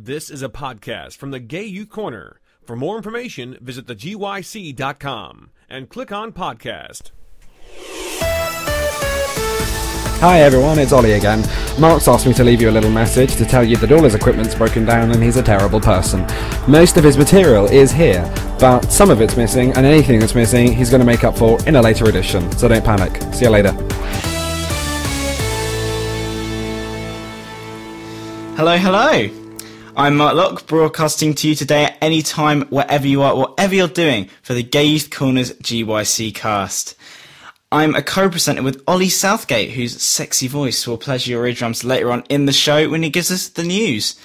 This is a podcast from the Gay Youth Corner. For more information, visit the GYC.com and click on podcast. Hi everyone, it's Ollie again. Mark's asked me to leave you a little message to tell you that all his equipment's broken down and he's a terrible person. Most of his material is here, but some of it's missing, and anything that's missing he's going to make up for in a later edition, so don't panic. See you later. Hello. I'm Mark Locke, broadcasting to you today at any time, wherever you are, whatever you're doing, for the Gay Youth Corner's GYC Cast. I'm a co-presenter with Ollie Southgate, whose sexy voice will pleasure your eardrums later on in the show when he gives us the news.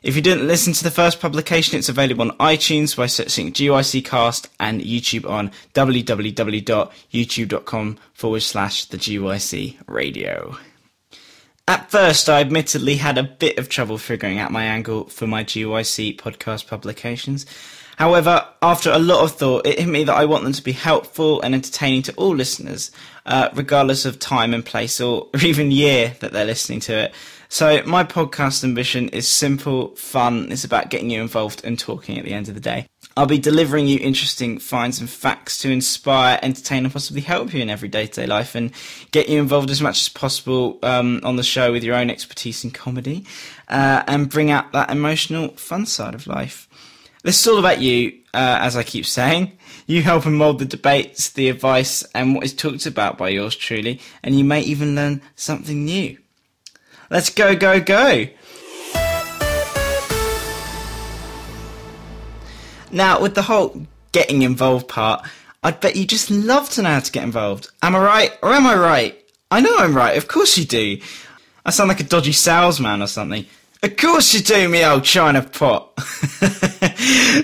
If you didn't listen to the first publication, it's available on iTunes by searching GYC Cast and YouTube on www.youtube.com/the GYC Radio. At first, I admittedly had a bit of trouble figuring out my angle for my GYC podcast publications. However, after a lot of thought, it hit me that I want them to be helpful and entertaining to all listeners, regardless of time and place or even year that they're listening to it. So my podcast ambition is simple, fun. It's about getting you involved and talking at the end of the day. I'll be delivering you interesting finds and facts to inspire, entertain, and possibly help you in every day-to-day life, and get you involved as much as possible on the show with your own expertise in comedy, and bring out that emotional, fun side of life. This is all about you, as I keep saying. You help and mould the debates, the advice, and what is talked about by yours truly, and you may even learn something new. Let's go! Now, with the whole getting involved part, I'd bet you just love to know how to get involved. Am I right, or am I right? I know I'm right, of course you do. I sound like a dodgy salesman or something. Of course you do, me old China pot.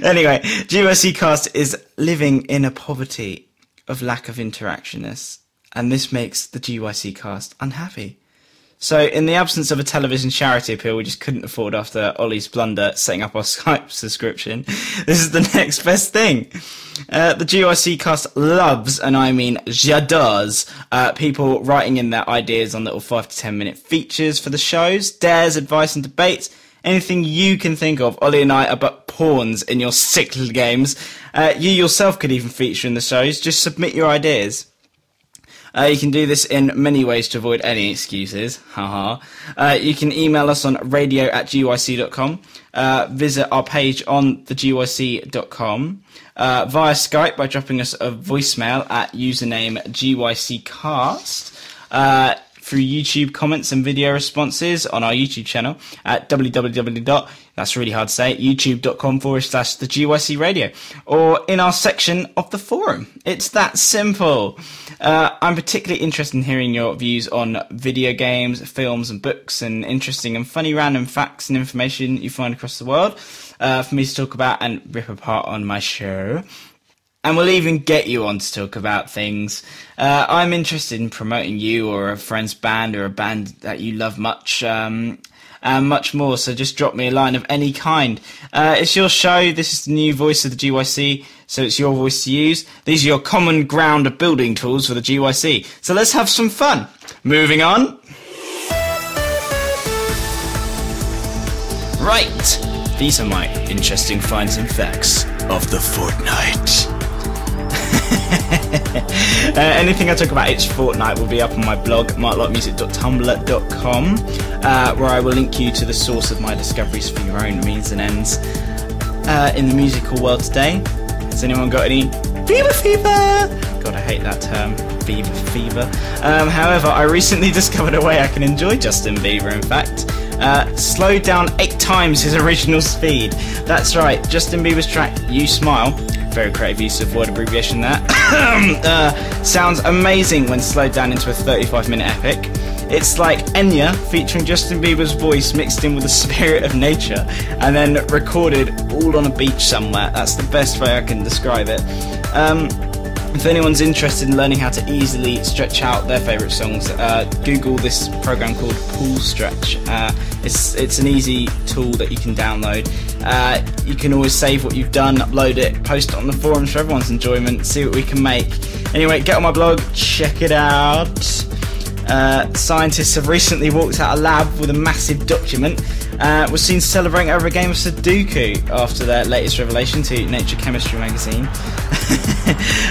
Anyway, GYC Cast is living in a poverty of lack of interactionness, and this makes the GYC Cast unhappy. So, in the absence of a television charity appeal we just couldn't afford after Ollie's blunder setting up our Skype subscription, this is the next best thing. The GYC Cast loves, and I mean j'adores, people writing in their ideas on little 5 to 10 minute features for the shows, dares, advice and debates. Anything you can think of. Ollie and I are but pawns in your sick little games. You yourself could even feature in the shows. Just submit your ideas. You can do this in many ways to avoid any excuses. You can email us on radio@gyc.com, visit our page on thegyc.com, via Skype by dropping us a voicemail at username GYCcast, through YouTube comments and video responses on our YouTube channel at youtube.com/the GYC Radio, or in our section of the forum. It's that simple. I'm particularly interested in hearing your views on video games, films and books, and interesting and funny random facts and information you find across the world for me to talk about and rip apart on my show. And we'll even get you on to talk about things. I'm interested in promoting you or a friend's band or a band that you love much, and much more. So just drop me a line of any kind. It's your show. This is the new voice of the GYC, so it's your voice to use. These are your common ground building tools for the GYC. So let's have some fun. Moving on. Right. These are my interesting finds and facts of the fortnight. Anything I talk about each fortnight will be up on my blog, marklockmusic.tumblr.com, where I will link you to the source of my discoveries for your own means and ends in the musical world today. Has anyone got any Bieber fever? God, I hate that term, Bieber fever. However, I recently discovered a way I can enjoy Justin Bieber, in fact. Slowed down 8 times his original speed. That's right, Justin Bieber's track You Smile, very creative use of word abbreviation there, sounds amazing when slowed down into a 35-minute epic. It's like Enya featuring Justin Bieber's voice mixed in with the spirit of nature and then recorded all on a beach somewhere. That's the best way I can describe it. If anyone's interested in learning how to easily stretch out their favourite songs, Google this program called Pool Stretch. It's an easy tool that you can download. You can always save what you've done, upload it, post it on the forums for everyone's enjoyment, see what we can make. Anyway, get on my blog, check it out. Scientists have recently walked out a lab with a massive document was seen celebrating over a game of Sudoku after their latest revelation to Nature Chemistry magazine.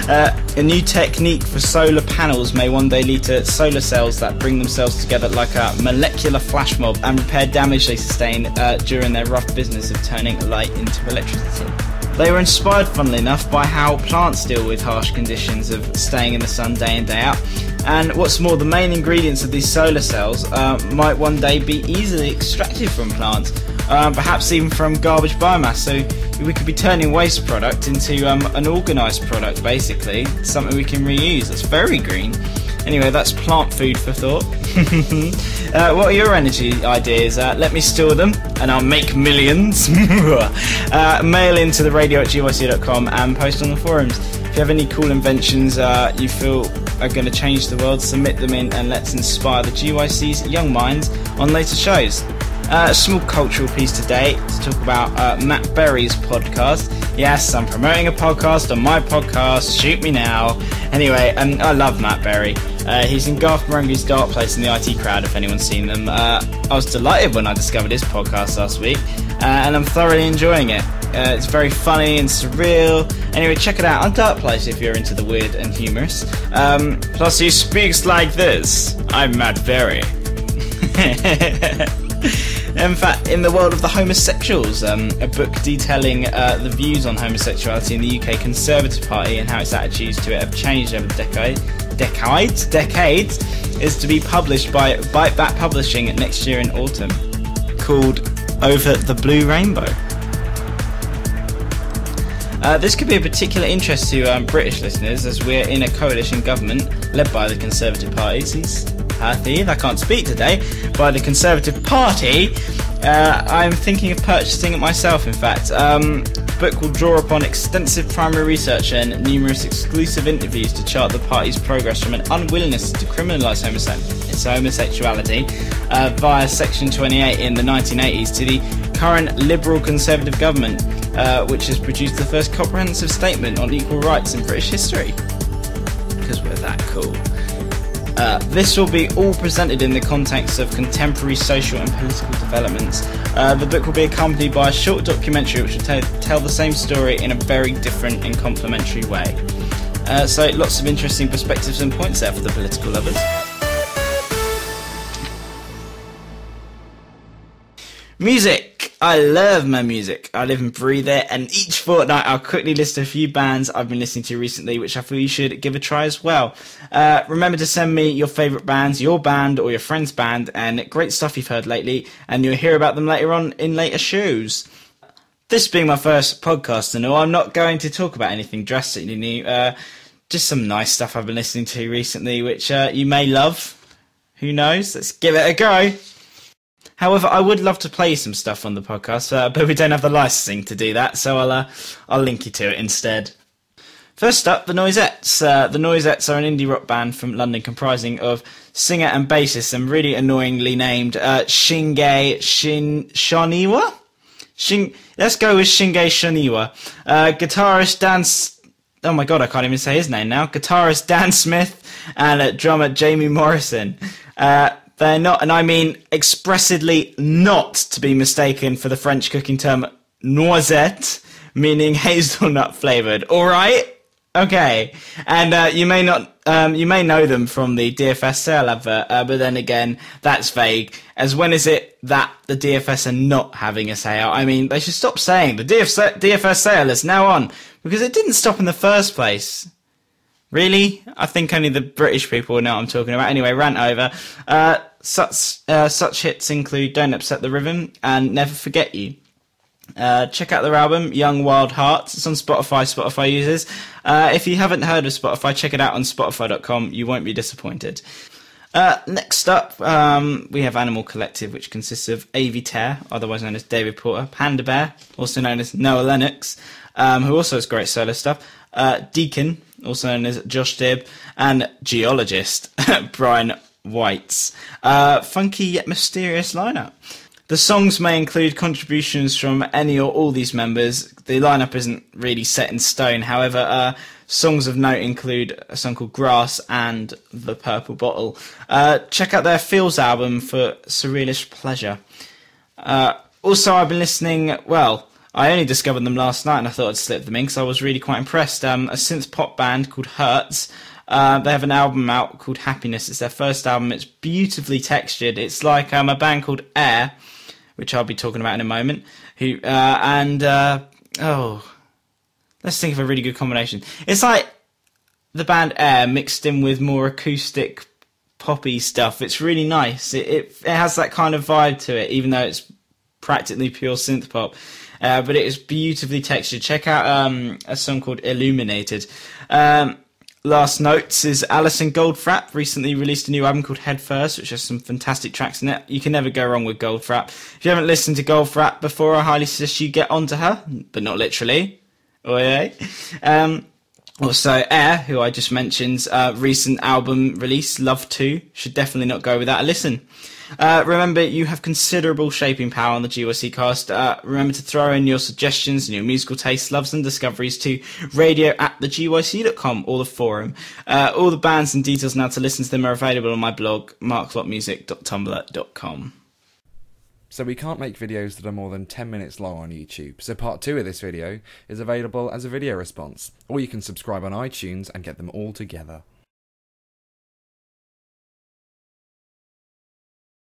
A new technique for solar panels may one day lead to solar cells that bring themselves together like a molecular flash mob and repair damage they sustain during their rough business of turning light into electricity. They were inspired, funnily enough, by how plants deal with harsh conditions of staying in the sun day in, day out. And what's more, the main ingredients of these solar cells might one day be easily extracted from plants, perhaps even from garbage biomass. So we could be turning waste product into an organised product, basically, something we can reuse. That's very green. Anyway, that's plant food for thought. What are your energy ideas? Let me steal them and I'll make millions. Mail into the radio at gyc.com and post on the forums. If you have any cool inventions you feel are going to change the world, submit them in and let's inspire the GYC's young minds on later shows. A small cultural piece today to talk about Matt Berry's podcast. Yes, I'm promoting a podcast on my podcast. Shoot me now. Anyway, I love Matt Berry. He's in Garth Marenghi's Dark Place in the IT Crowd, if anyone's seen them. I was delighted when I discovered his podcast last week, and I'm thoroughly enjoying it. It's very funny and surreal. Anyway, check it out on Dark Place if you're into the weird and humorous. Plus, he speaks like this. I'm Matt Berry. In fact, in the world of the homosexuals, a book detailing the views on homosexuality in the UK Conservative Party and how its attitudes to it have changed over the decades, is to be published by Bite Back Publishing next year in autumn, called Over the Blue Rainbow. This could be of particular interest to British listeners, as we're in a coalition government led by the Conservative Party. I can't speak today. By the Conservative Party. I'm thinking of purchasing it myself, in fact. The book will draw upon extensive primary research and numerous exclusive interviews to chart the party's progress from an unwillingness to criminalise homosexuality via Section 28 in the 1980s to the current Liberal Conservative government, which has produced the first comprehensive statement on equal rights in British history. Because we're that cool. This will be all presented in the context of contemporary social and political developments. The book will be accompanied by a short documentary which will tell the same story in a very different and complementary way. So lots of interesting perspectives and points there for the political lovers. Music! I love my music. I live and breathe it, and each fortnight I'll quickly list a few bands I've been listening to recently which I feel you should give a try as well. Remember to send me your favourite bands, your band or your friend's band, and great stuff you've heard lately, and you'll hear about them later on in later shows. This being my first podcast and all, I'm not going to talk about anything drastically new, just some nice stuff I've been listening to recently which you may love. Who knows? Let's give it a go. However, I would love to play some stuff on the podcast, but we don't have the licensing to do that, so I'll link you to it instead. First up, the Noisettes. The Noisettes are an indie rock band from London comprising of singer and bassist and really annoyingly named Shinge Shoniwa? Let's go with Shinge Shoniwa. Guitarist Dan... Oh my god, I can't even say his name now. Guitarist Dan Smith and drummer Jamie Morrison. They're not, and I mean expressly not to be mistaken for the French cooking term noisette, meaning hazelnut flavoured. All right, okay. And you may know them from the DFS sale advert, but then again, that's vague. As when is it that the DFS are not having a sale? I mean, they should stop saying the DFS sale is now on, because it didn't stop in the first place. Really? I think only the British people know what I'm talking about. Anyway, rant over. Such hits include Don't Upset the Rhythm and Never Forget You. Check out their album, Young Wild Hearts. It's on Spotify users. If you haven't heard of Spotify, check it out on Spotify.com. You won't be disappointed. Next up, we have Animal Collective, which consists of Avi Tare, otherwise known as David Porter, Panda Bear, also known as Noah Lennox, who also has great solo stuff, Deacon, also known as Josh Dibb, and Geologist, Brian Whites. Funky yet mysterious lineup. The songs may include contributions from any or all these members. The lineup isn't really set in stone. However, songs of note include a song called Grass and The Purple Bottle. Check out their Feels album for surrealist pleasure. Also, I've been listening, well, I only discovered them last night and I thought I'd slip them in because I was really quite impressed. A synth pop band called Hertz. They have an album out called Happiness. It's their first album. It's beautifully textured. It's like a band called Air, which I'll be talking about in a moment. Let's think of a really good combination. It's like the band Air mixed in with more acoustic poppy stuff. It's really nice. It has that kind of vibe to it, even though it's practically pure synth pop. But it is beautifully textured. Check out a song called Illuminated. Last notes is Alison Goldfrapp recently released a new album called Head First, which has some fantastic tracks in it. You can never go wrong with Goldfrapp. If you haven't listened to Goldfrapp before, I highly suggest you get onto her, but not literally. Oh yeah. Also, Air, who I just mentioned, recent album release, Love 2, should definitely not go without a listen. Remember, you have considerable shaping power on the GYC Cast. Remember to throw in your suggestions and your musical tastes, loves and discoveries to radio@thegyc.com or the forum. All the bands and details now to listen to them are available on my blog, marklotmusic.tumblr.com. So we can't make videos that are more than 10 minutes long on YouTube, so part 2 of this video is available as a video response, or you can subscribe on iTunes and get them all together.